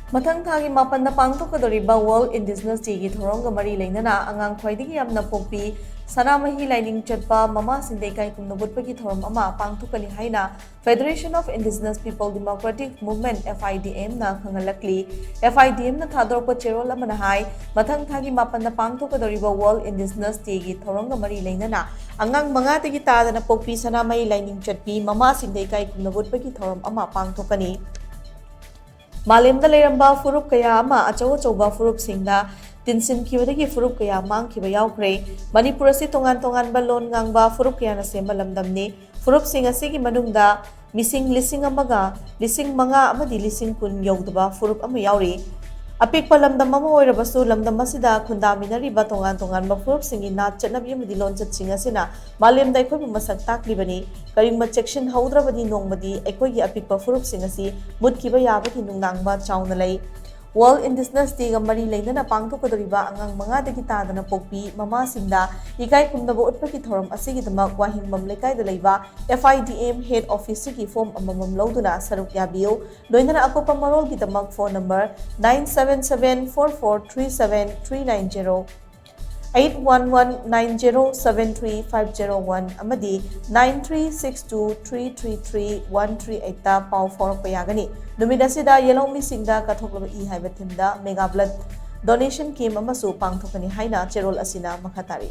Mathang thagi mapanna pangthokkadoriba World Indigenous Day thouram ga mari leinana Angang Khwaidagi Yamna Pokpi Sanamahi Laining Chatpa mama sindai Ikai Khumnagadouri thouram ama pangthokkani haina Federation of Indigenous People Democratic Movement FIDM na khanghallakli FIDM na thadorpa cherol amana hai Mathang thagi mapanna pangthokkadoriba World Indigenous Day thouram ga mari leinana Angang manga tagi tadana Pokpi Sanamahi Laining Chatpi mama sindai Ikai Khumnagadouri thouram ama pangthokkani Malemda leiramba furup kaya ama achau-achauba furup singda tinsin khibadagi furup kaya mangkhiba yaukre Manipur asi tongan-tonganba lon ngangba furup kaya na semba lamdamni furup sing asigi manungda mising lising amaga lising manga amadi lising kun yaudaba furup ama yauri apikpa lamdam ama oirabasu lamdam asida khundaminariba tongan-tonganba furup singi na chatnabi amadi lon chatching asina malemda aikoi masak taklibani karingma section haudrabadi nongmadi aikoi apikpa furup sing asi mutkiba yabati nungnangba chauna lei World Indigenous Day ga mari leinana pangthokkadoriba angang manga dagi tadana pokpi mama singda Ikai khumnaba utpagi thouram asigi damak wahingbam lekai da leiba FIDM head office ki form amamam lauduna saruk yabiyo loinana akopa marol gi damak phone number 9774437390 811907350 amadi 9362333138 ta pau forok yagani numida sida yelongmi singda kathoklaba I haiba thimda mega blood donation scheme amasu pangthokkani haina cherol asina makhatari